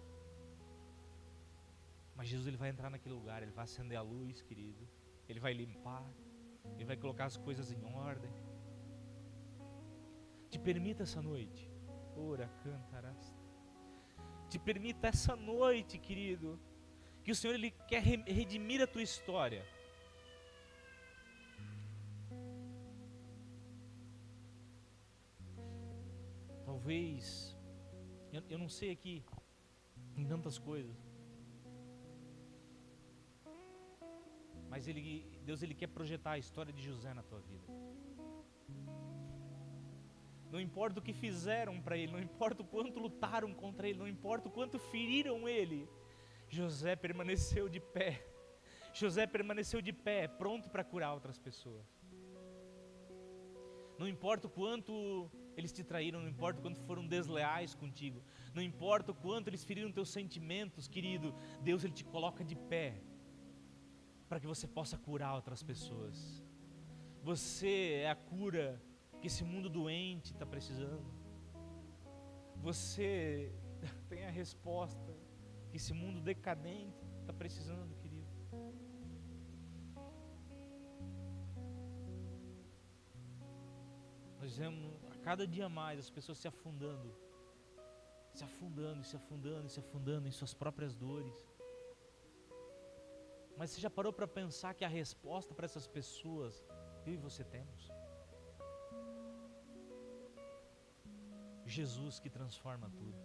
Mas Jesus ele vai entrar naquele lugar, ele vai acender a luz, querido. Ele vai limpar, ele vai colocar as coisas em ordem. Te permita essa noite. Ora cantarás. Te permita essa noite, querido, que o Senhor ele quer redimir a tua história. Talvez, eu não sei aqui, em tantas coisas, mas Deus ele quer projetar a história de José na tua vida. Não importa o que fizeram para ele, não importa o quanto lutaram contra ele, não importa o quanto feriram ele, José permaneceu de pé. José permaneceu de pé, pronto para curar outras pessoas. Não importa o quanto eles te traíram, não importa o quanto foram desleais contigo, não importa o quanto eles feriram teus sentimentos, querido, Deus ele te coloca de pé, para que você possa curar outras pessoas. Você é a cura que esse mundo doente está precisando. Você tem a resposta que esse mundo decadente está precisando, querido. Nós vemos a cada dia mais as pessoas se afundando em suas próprias dores. Mas você já parou para pensar que a resposta para essas pessoas, eu e você temos? Jesus que transforma tudo.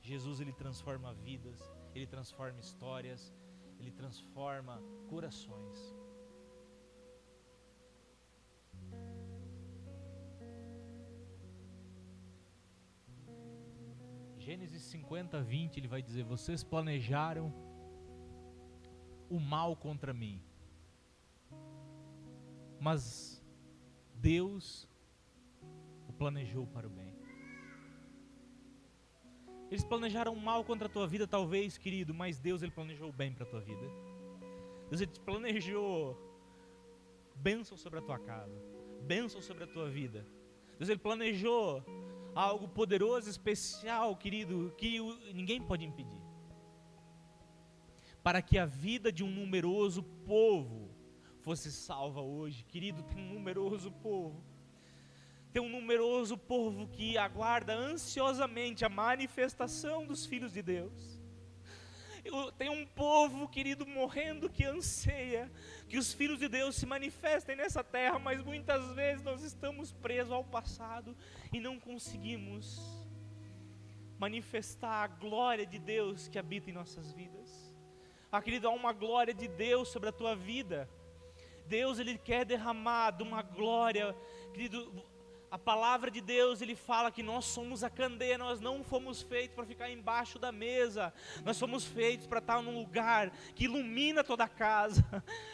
Jesus ele transforma vidas, ele transforma histórias, ele transforma corações. Gênesis 50:20 ele vai dizer: vocês planejaram o mal contra mim, mas Deus o planejou para o bem. Eles planejaram o mal contra a tua vida, talvez, querido, mas Deus ele planejou o bem para a tua vida. Deus ele planejou bênção sobre a tua casa, bênção sobre a tua vida. Deus ele planejou algo poderoso, especial, querido, que ninguém pode impedir. Para que a vida de um numeroso povo fosse salva hoje. Querido, tem um numeroso povo. Tem um numeroso povo que aguarda ansiosamente a manifestação dos filhos de Deus. Tem um povo, querido, morrendo que anseia que os filhos de Deus se manifestem nessa terra, mas muitas vezes nós estamos presos ao passado e não conseguimos manifestar a glória de Deus que habita em nossas vidas. Querido, há uma glória de Deus sobre a tua vida. Deus ele quer derramar de uma glória, querido. A palavra de Deus, ele fala que nós somos a candeia, nós não fomos feitos para ficar embaixo da mesa, nós fomos feitos para estar num lugar que ilumina toda a casa.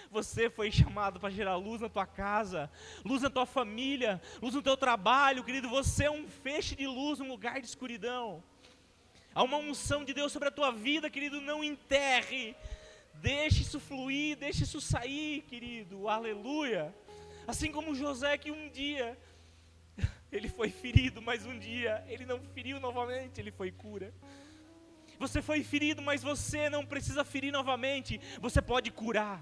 Você foi chamado para gerar luz na tua casa, luz na tua família, luz no teu trabalho, querido. Você é um feixe de luz num lugar de escuridão. Há uma unção de Deus sobre a tua vida, querido, não enterre, deixe isso fluir, deixe isso sair, querido, aleluia. Assim como José, que um dia ele foi ferido, mas um dia ele não feriu novamente, ele foi cura. Você foi ferido, mas você não precisa ferir novamente. Você pode curar.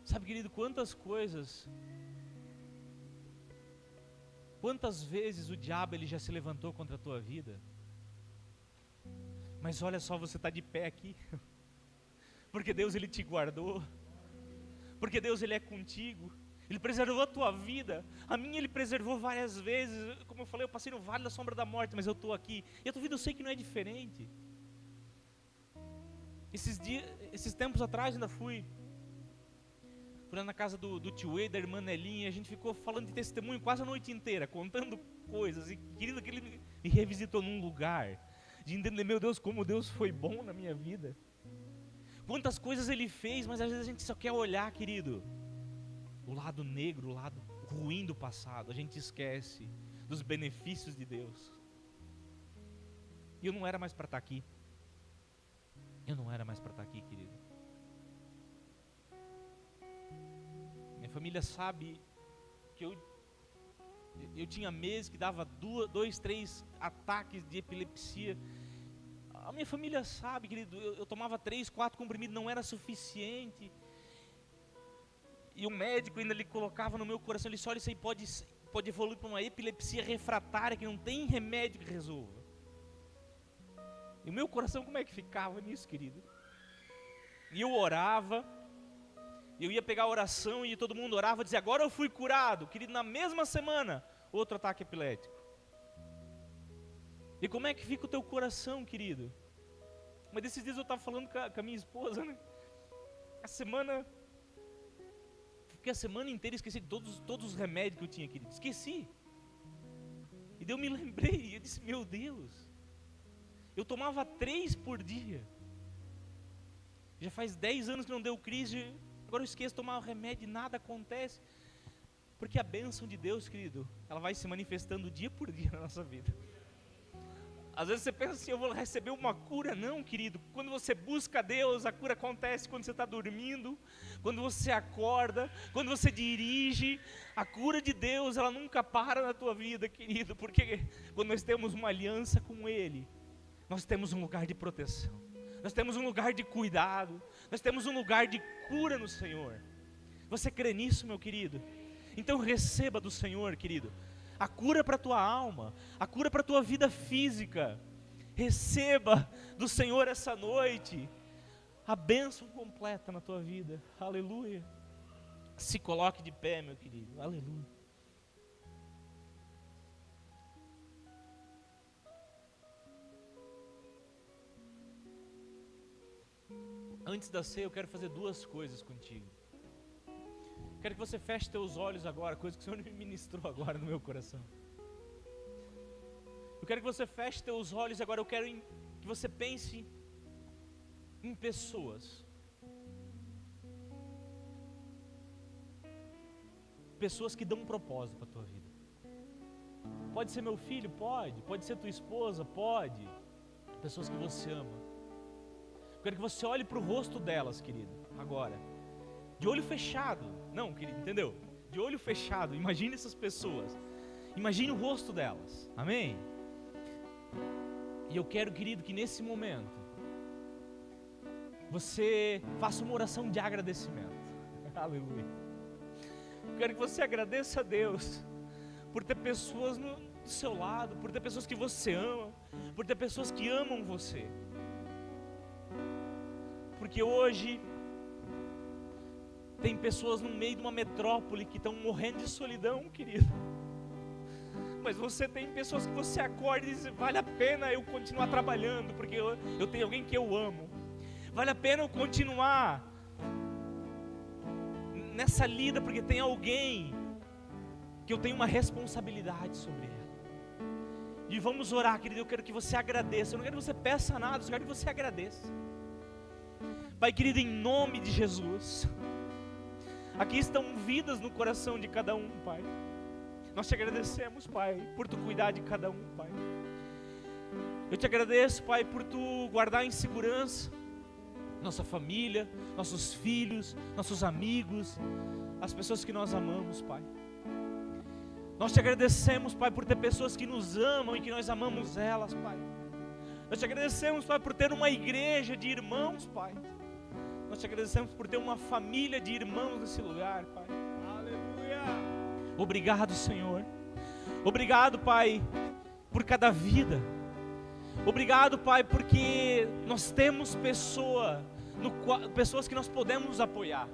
Sabe, querido, quantas vezes o diabo ele já se levantou contra a tua vida? Mas olha só, você está de pé aqui, porque Deus ele te guardou, porque Deus ele é contigo, Ele preservou a tua vida. A minha Ele preservou várias vezes. Como eu falei, eu passei no vale da sombra da morte, mas eu estou aqui, e a tua vida eu sei que não é diferente. Esses tempos atrás ainda fui lá na casa do tio E, da irmã Nelinha. A gente ficou falando de testemunho quase a noite inteira, contando coisas, e querido, que ele me revisitou num lugar de entender, meu Deus, como Deus foi bom na minha vida, quantas coisas Ele fez. Mas às vezes a gente só quer olhar, querido, o lado negro, o lado ruim do passado. A gente esquece dos benefícios de Deus. E eu não era mais para estar aqui. Eu não era mais para estar aqui, querido. Minha família sabe que eu tinha meses que dava 2, 3 ataques de epilepsia. A minha família sabe, querido, eu tomava 3, 4 comprimidos, não era suficiente. E o médico ainda lhe colocava no meu coração, ele disse, olha, isso aí pode evoluir para uma epilepsia refratária, que não tem remédio que resolva. E o meu coração como é que ficava nisso, querido? E eu orava, eu ia pegar a oração e todo mundo orava, dizia, agora eu fui curado. Querido, na mesma semana, outro ataque epilético. E como é que fica o teu coração, querido? Mas desses dias eu estava falando com a minha esposa, né? Fiquei a semana inteira, esqueci de todos os remédios que eu tinha, querido. Esqueci. E daí eu me lembrei, eu disse, meu Deus, eu tomava 3 por dia. Já faz 10 anos que não deu crise, agora eu esqueço de tomar o remédio e nada acontece. Porque a bênção de Deus, querido, ela vai se manifestando dia por dia na nossa vida. Às vezes você pensa assim, eu vou receber uma cura. Não, querido, quando você busca Deus, a cura acontece quando você está dormindo, quando você acorda, quando você dirige. A cura de Deus, ela nunca para na tua vida, querido, porque quando nós temos uma aliança com Ele, nós temos um lugar de proteção, nós temos um lugar de cuidado, nós temos um lugar de cura no Senhor. Você crê nisso, meu querido? Então receba do Senhor, querido, a cura para a tua alma, a cura para a tua vida física. Receba do Senhor essa noite a bênção completa na tua vida. Aleluia. Se coloque de pé, meu querido. Aleluia. Antes da ceia, eu quero fazer 2 coisas contigo. Quero que você feche teus olhos agora, coisa que o Senhor me ministrou agora no meu coração. Eu quero que você feche teus olhos agora, eu quero que você pense em pessoas. Pessoas que dão um propósito para a tua vida. Pode ser meu filho? Pode ser tua esposa? Pode. Pessoas que você ama. Eu quero que você olhe para o rosto delas, querido, agora. De olho fechado. Não, querido, entendeu? De olho fechado. Imagine essas pessoas. Imagine o rosto delas. Amém? E eu quero, querido, que nesse momento você faça uma oração de agradecimento. Aleluia. Eu quero que você agradeça a Deus por ter pessoas do seu lado, por ter pessoas que você ama, por ter pessoas que amam você. Porque hoje tem pessoas no meio de uma metrópole que estão morrendo de solidão, querido. Mas você tem pessoas que você acorda e diz, vale a pena eu continuar trabalhando, porque eu tenho alguém que eu amo. Vale a pena eu continuar nessa lida, porque tem alguém que eu tenho uma responsabilidade sobre ela. E vamos orar, querido, eu quero que você agradeça. Eu não quero que você peça nada, eu quero que você agradeça. Pai querido, em nome de Jesus, aqui estão vidas no coração de cada um, Pai. Nós te agradecemos, Pai, por tu cuidar de cada um, Pai. Eu te agradeço, Pai, por tu guardar em segurança nossa família, nossos filhos, nossos amigos. as pessoas que nós amamos, Pai. Nós te agradecemos, Pai, por ter pessoas que nos amam e que nós amamos elas, Pai. Nós te agradecemos, Pai, por ter uma igreja de irmãos, Pai. Nós te agradecemos por ter uma família de irmãos nesse lugar, Pai. Aleluia! Obrigado, Senhor. Obrigado, Pai, por cada vida. Obrigado, Pai, porque nós temos pessoas que nós podemos nos apoiar.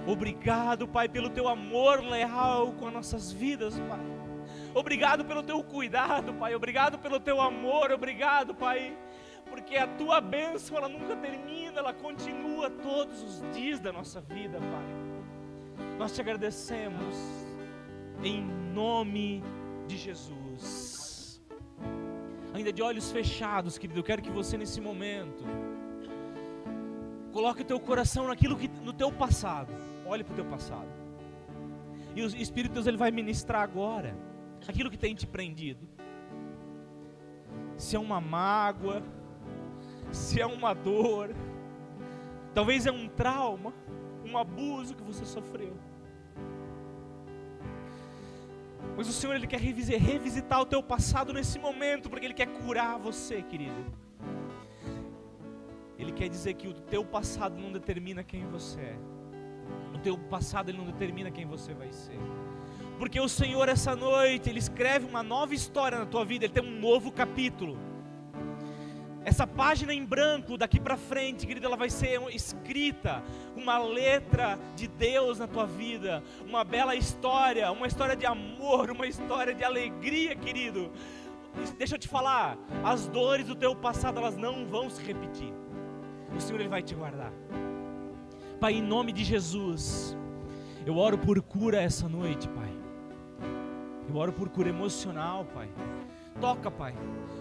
Obrigado, Pai, pelo Teu amor leal com as nossas vidas, Pai. Obrigado pelo Teu cuidado, Pai. Obrigado pelo Teu amor. Obrigado, Pai, porque a Tua bênção, ela nunca termina, ela continua todos os dias da nossa vida, Pai. Nós te agradecemos em nome de Jesus. Ainda de olhos fechados, querido, eu quero que você nesse momento coloque o teu coração naquilo que no teu passado. Olhe para o teu passado. E o Espírito de Deus, ele vai ministrar agora aquilo que tem te prendido. Se é uma mágoa, se é uma dor, talvez é um trauma, um abuso que você sofreu. Mas o Senhor, ele quer revisitar o teu passado nesse momento, porque ele quer curar você, querido. Ele quer dizer que o teu passado não determina quem você é. O teu passado, ele não determina quem você vai ser. Porque o Senhor, essa noite, ele escreve uma nova história na tua vida. Ele tem um novo capítulo. Essa página em branco, daqui para frente, querido, ela vai ser escrita, uma letra de Deus na tua vida. Uma bela história, uma história de amor, uma história de alegria, querido. Deixa eu te falar, as dores do teu passado, elas não vão se repetir. O Senhor, ele vai te guardar. Pai, em nome de Jesus, eu oro por cura essa noite, Pai. Eu oro por cura emocional, Pai. Toca, Pai.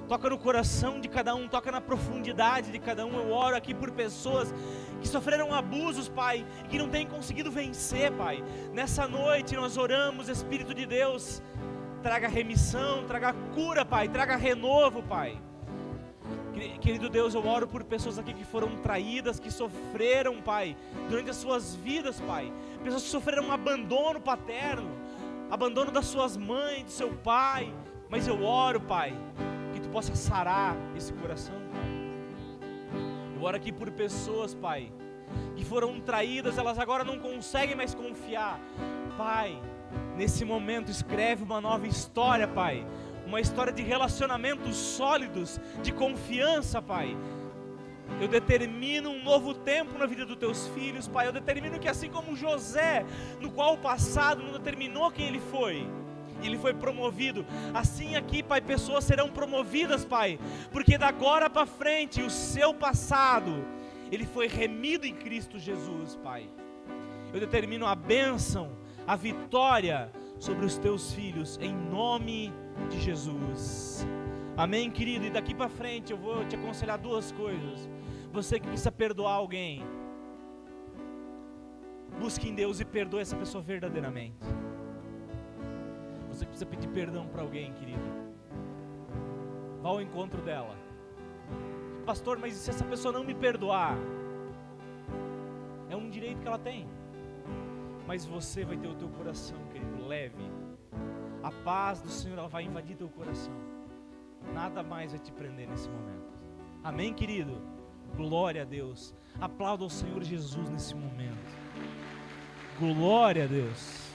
Toca no coração de cada um, toca na profundidade de cada um. Eu oro aqui por pessoas que sofreram abusos, Pai, e que não têm conseguido vencer, Pai. Nessa noite nós oramos, Espírito de Deus, traga remissão, traga cura, Pai, traga renovo, Pai. Querido Deus, eu oro por pessoas aqui que foram traídas, que sofreram, Pai, durante as suas vidas, Pai. Pessoas que sofreram um abandono paterno, abandono das suas mães, do seu pai. Mas eu oro, Pai, que Tu possa sarar esse coração, Pai. Eu oro aqui por pessoas, Pai, que foram traídas, elas agora não conseguem mais confiar. Pai, nesse momento escreve uma nova história, Pai. Uma história de relacionamentos sólidos, de confiança, Pai. Eu determino um novo tempo na vida dos Teus filhos, Pai. Eu determino que assim como José, no qual o passado não determinou quem ele foi promovido, assim aqui, Pai, pessoas serão promovidas, Pai, porque da agora para frente o seu passado, ele foi remido em Cristo Jesus, Pai. Eu determino a bênção, a vitória sobre os Teus filhos, em nome de Jesus. Amém, querido? E daqui para frente eu vou te aconselhar duas coisas. Você que precisa perdoar alguém, busque em Deus e perdoe essa pessoa verdadeiramente. Você que precisa pedir perdão para alguém, querido, vá ao encontro dela. Pastor, mas e se essa pessoa não me perdoar? É um direito que ela tem. Mas você vai ter o teu coração, querido, leve. A paz do Senhor, ela vai invadir teu coração. Nada mais vai te prender nesse momento. Amém, querido? Glória a Deus. Aplauda o Senhor Jesus nesse momento. Glória a Deus.